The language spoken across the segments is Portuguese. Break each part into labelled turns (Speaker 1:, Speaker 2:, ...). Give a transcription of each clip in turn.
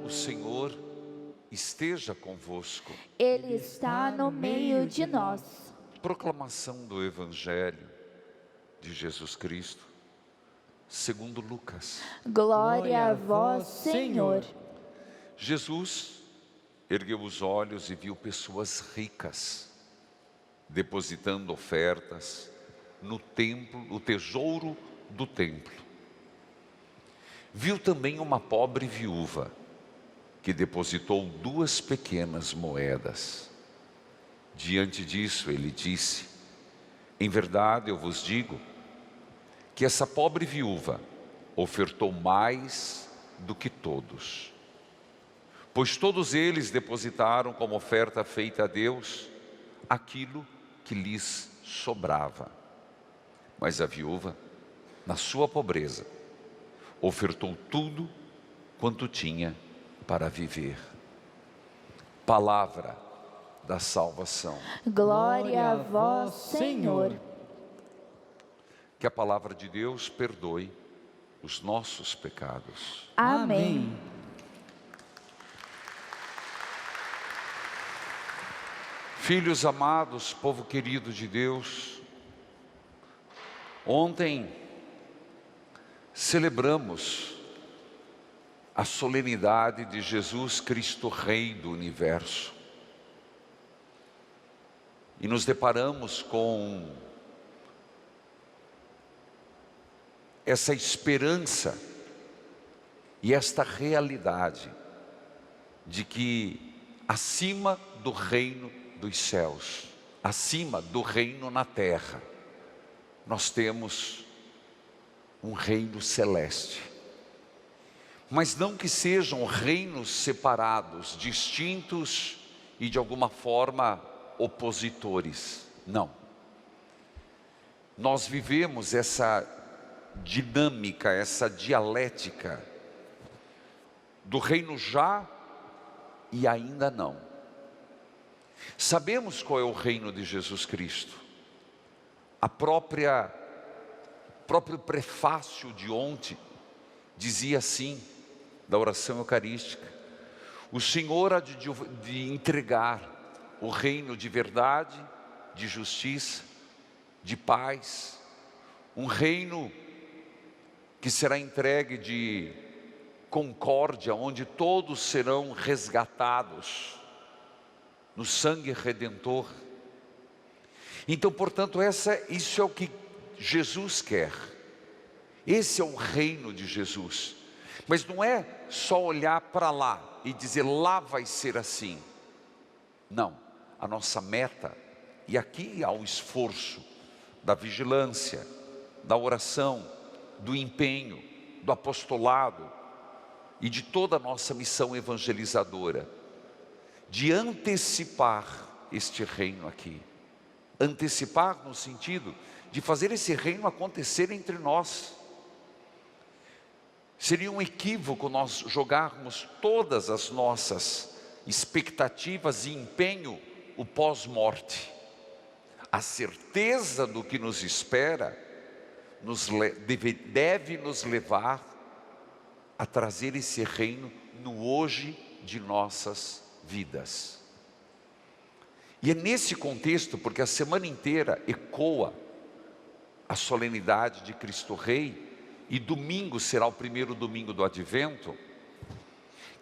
Speaker 1: O Senhor esteja convosco.
Speaker 2: Ele está no meio de nós.
Speaker 1: Proclamação do Evangelho de Jesus Cristo, segundo Lucas.
Speaker 2: Glória a vós, Senhor.
Speaker 1: Jesus ergueu os olhos e viu pessoas ricas, depositando ofertas no templo, no tesouro do templo. Viu também uma pobre viúva, que depositou 2 pequenas moedas. Diante disso, ele disse: em verdade eu vos digo, que essa pobre viúva ofertou mais do que todos. Pois todos eles depositaram como oferta feita a Deus, aquilo que lhes sobrava. Mas a viúva, na sua pobreza, ofertou tudo quanto tinha para viver. Palavra da salvação.
Speaker 2: Glória a vós, Senhor.
Speaker 1: Que a palavra de Deus perdoe os nossos pecados.
Speaker 2: Amém.
Speaker 1: Filhos amados, povo querido de Deus, ontem celebramos a solenidade de Jesus Cristo, Rei do Universo. E nos deparamos com essa esperança e esta realidade de que acima do reino dos céus, acima do reino na terra, nós temos um reino celeste. Mas não que sejam reinos separados, distintos e de alguma forma opositores, não. Nós vivemos essa dinâmica, essa dialética do reino já e ainda não. Sabemos qual é o reino de Jesus Cristo. O próprio prefácio de ontem dizia assim, da oração eucarística: o Senhor há de entregar o reino de verdade, de justiça, de paz, um reino que será entregue de concórdia, onde todos serão resgatados no sangue redentor. Então, portanto, isso é o que Jesus quer. Esse é o reino de Jesus. Mas não é só olhar para lá e dizer lá vai ser assim. Não, a nossa meta, e aqui há o esforço da vigilância, da oração, do empenho, do apostolado e de toda a nossa missão evangelizadora, de antecipar este reino aqui. Antecipar no sentido de fazer esse reino acontecer entre nós. Seria um equívoco nós jogarmos todas as nossas expectativas e empenho o pós-morte. A certeza do que nos espera deve nos levar a trazer esse reino no hoje de nossas vidas. E é nesse contexto, porque a semana inteira ecoa a solenidade de Cristo Rei, e domingo será o primeiro domingo do Advento,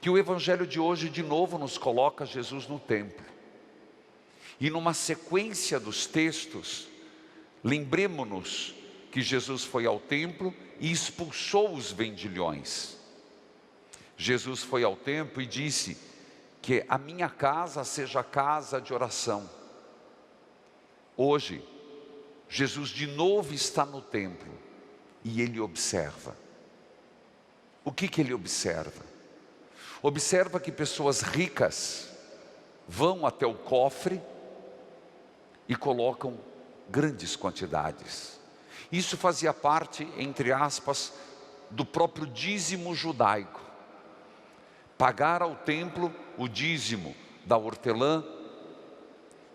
Speaker 1: que o Evangelho de hoje de novo nos coloca Jesus no templo. E numa sequência dos textos, lembremos-nos que Jesus foi ao templo e expulsou os vendilhões. Jesus foi ao templo e disse que a minha casa seja casa de oração. Hoje, Jesus de novo está no templo e ele observa. O que ele observa? Observa que pessoas ricas vão até o cofre e colocam grandes quantidades. Isso fazia parte, entre aspas, do próprio dízimo judaico. Pagar ao templo o dízimo da hortelã,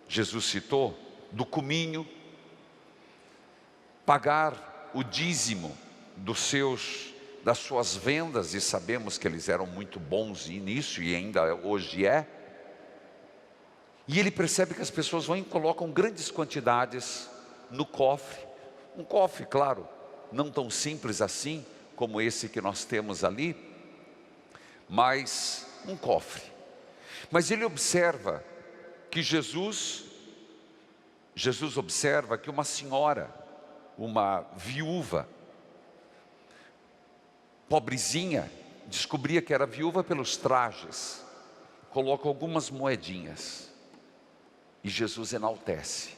Speaker 1: Jesus citou, do cominho, pagar o dízimo dos seus das suas vendas, e sabemos que eles eram muito bons nisso, e ainda hoje é. E ele percebe que as pessoas vão e colocam grandes quantidades no cofre. Um cofre, claro, não tão simples assim, como esse que nós temos ali, mas um cofre. Mas ele observa que Jesus observa que uma senhora, uma viúva, pobrezinha, descobria que era viúva pelos trajes, coloca algumas moedinhas, e Jesus enaltece.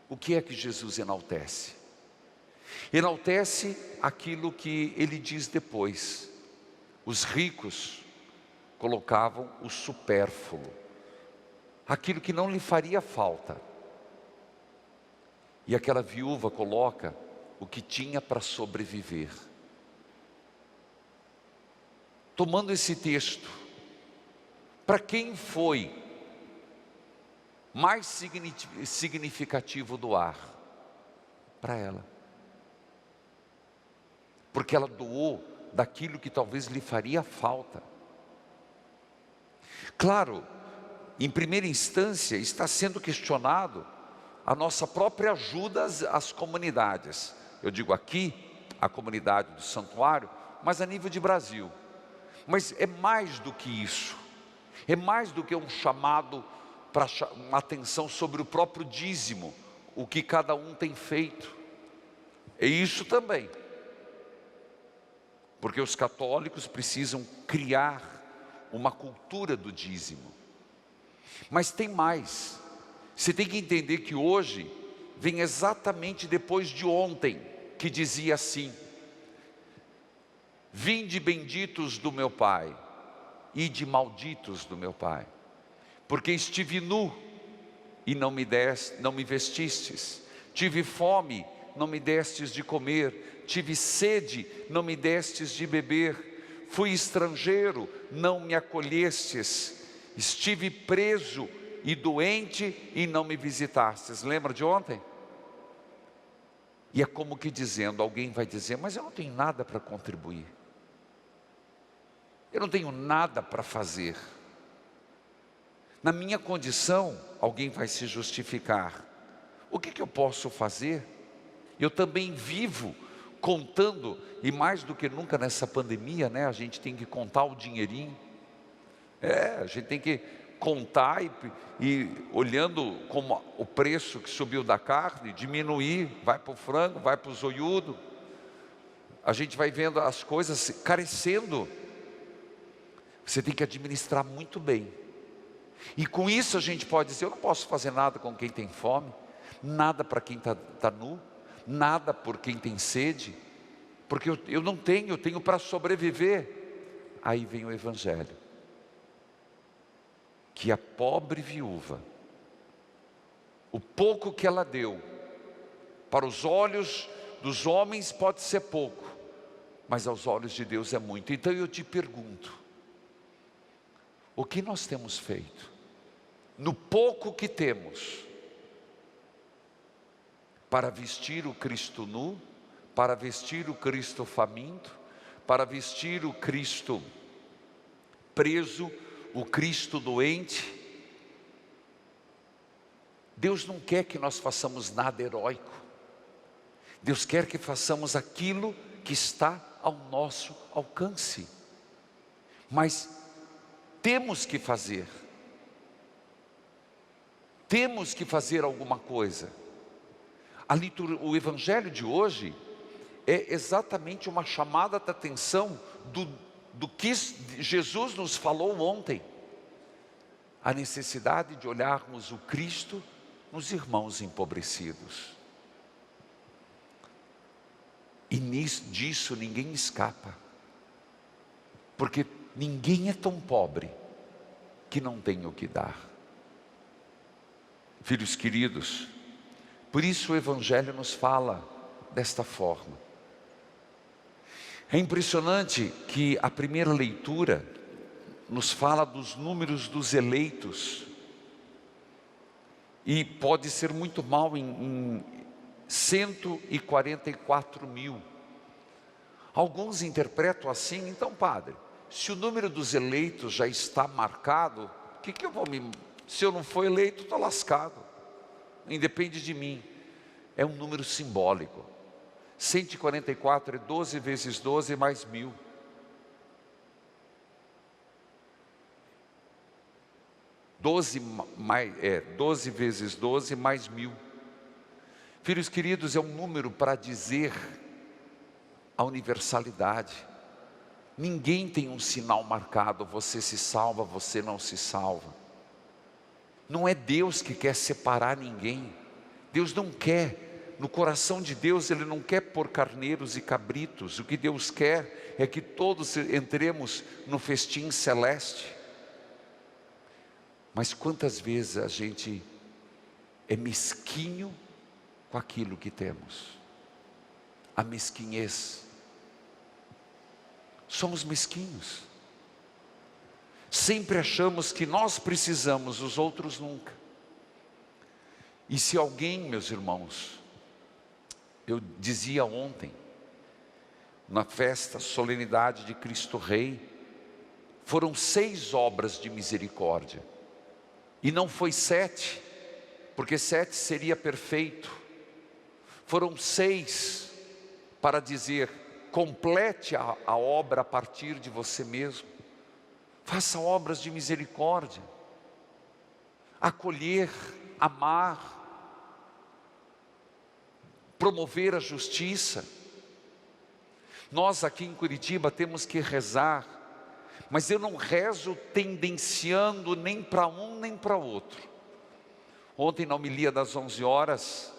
Speaker 1: O que é que Jesus enaltece? Enaltece aquilo que ele diz depois. Os ricos colocavam o supérfluo, aquilo que não lhe faria falta. E aquela viúva coloca o que tinha para sobreviver. Tomando esse texto, para quem foi mais significativo doar? Para ela. Porque ela doou daquilo que talvez lhe faria falta. Claro, em primeira instância está sendo questionado a nossa própria ajuda às comunidades. Eu digo aqui, a comunidade do santuário, mas a nível de Brasil. Mas é mais do que isso. É mais do que um chamado para uma atenção sobre o próprio dízimo, o que cada um tem feito. É isso também. Porque os católicos precisam criar uma cultura do dízimo. Mas tem mais. Você tem que entender que hoje vem exatamente depois de ontem, que dizia assim: vinde benditos do meu Pai, ide malditos do meu Pai, porque estive nu e não me vestistes, tive fome, não me destes de comer, tive sede, não me destes de beber, fui estrangeiro, não me acolhestes, estive preso e doente e não me visitastes. Lembra de ontem? E é como que dizendo, alguém vai dizer, mas eu não tenho nada para contribuir, eu não tenho nada para fazer. Na minha condição, alguém vai se justificar. O que eu posso fazer? Eu também vivo contando, e mais do que nunca nessa pandemia, né? A gente tem que contar o dinheirinho. A gente tem que contar e olhando como o preço que subiu da carne, diminuir, vai para o frango, vai para o zoiudo. A gente vai vendo as coisas carecendo. Você tem que administrar muito bem. E com isso a gente pode dizer, eu não posso fazer nada com quem tem fome, nada para quem está nu, nada por quem tem sede, porque eu não tenho, eu tenho para sobreviver. Aí vem o Evangelho, que a pobre viúva, o pouco que ela deu, para os olhos dos homens pode ser pouco, mas aos olhos de Deus é muito. Então eu te pergunto, o que nós temos feito? No pouco que temos, para vestir o Cristo nu, para vestir o Cristo faminto, para vestir o Cristo preso, o Cristo doente. Deus não quer que nós façamos nada heróico. Deus quer que façamos aquilo que está ao nosso alcance. Mas temos que fazer. Temos que fazer alguma coisa. O Evangelho de hoje é exatamente uma chamada de atenção do que Jesus nos falou ontem. A necessidade de olharmos o Cristo nos irmãos empobrecidos. E disso ninguém escapa. Porque ninguém é tão pobre que não tem o que dar. Filhos queridos, por isso o Evangelho nos fala desta forma. É impressionante que a primeira leitura nos fala dos números dos eleitos. E pode ser muito mal em 144 mil. Alguns interpretam assim: então, padre, se o número dos eleitos já está marcado, que eu vou se eu não for eleito, estou lascado, independe de mim. É um número simbólico. 144 é 12 vezes 12 mais 1000. É 12 vezes 12 mais 1000. Filhos queridos, é um número para dizer a universalidade. Ninguém tem um sinal marcado: você se salva, você não se salva. Não é Deus que quer separar ninguém. Deus não quer, no coração de Deus, Ele não quer pôr carneiros e cabritos. O que Deus quer é que todos entremos no festim celeste. Mas quantas vezes a gente é mesquinho com aquilo que temos? A mesquinhez. Somos mesquinhos. Sempre achamos que nós precisamos, os outros nunca. E se alguém, meus irmãos, eu dizia ontem, na festa, solenidade de Cristo Rei, foram 6 obras de misericórdia. E não foi 7, porque 7 seria perfeito. Foram 6 para dizer: complete a obra a partir de você mesmo. Faça obras de misericórdia. Acolher, amar, promover a justiça. Nós aqui em Curitiba temos que rezar, mas eu não rezo tendenciando nem para um nem para outro. Ontem na homilia das 11 horas,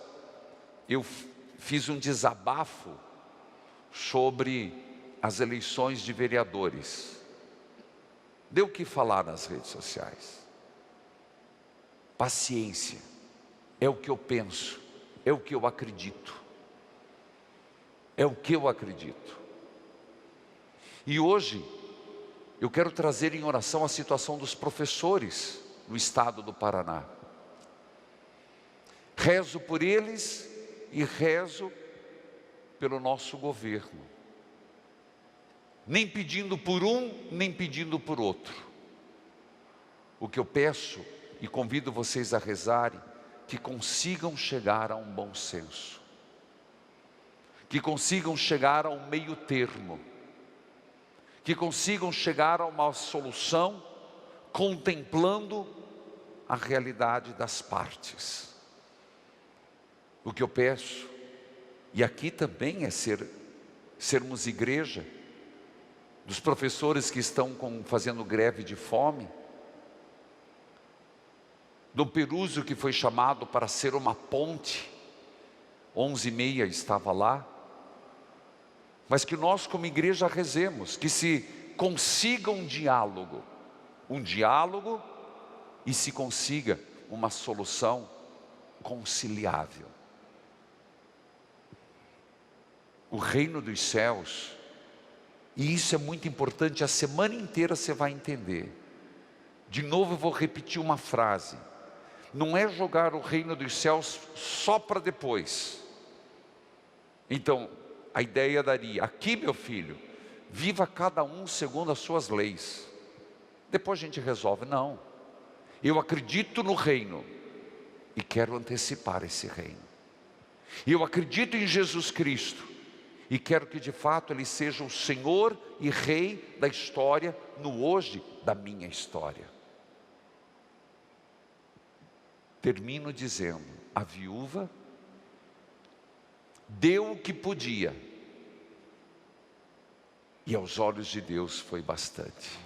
Speaker 1: eu fiz um desabafo sobre as eleições de vereadores. Deu o que falar nas redes sociais. Paciência, é o que eu penso, é o que eu acredito. É o que eu acredito. E hoje, eu quero trazer em oração a situação dos professores no estado do Paraná. Rezo por eles e rezo pelo nosso governo. Nem pedindo por um, nem pedindo por outro. O que eu peço e convido vocês a rezarem, que consigam chegar a um bom senso. Que consigam chegar a um meio termo. Que consigam chegar a uma solução contemplando a realidade das partes. O que eu peço, e aqui também é sermos igreja, dos professores que estão fazendo greve de fome, do Perúzio que foi chamado para ser uma ponte, 11h30 estava lá, mas que nós como igreja rezemos, que se consiga um diálogo e se consiga uma solução conciliável. O reino dos céus, e isso é muito importante, a semana inteira você vai entender. De novo eu vou repetir uma frase: não é jogar o reino dos céus só para depois. Então, a ideia daria: aqui meu filho, viva cada um segundo as suas leis, depois a gente resolve. Não, eu acredito no reino e quero antecipar esse reino. Eu acredito em Jesus Cristo e quero que de fato Ele seja o Senhor e Rei da história, no hoje da minha história. Termino dizendo: a viúva deu o que podia, e aos olhos de Deus foi bastante.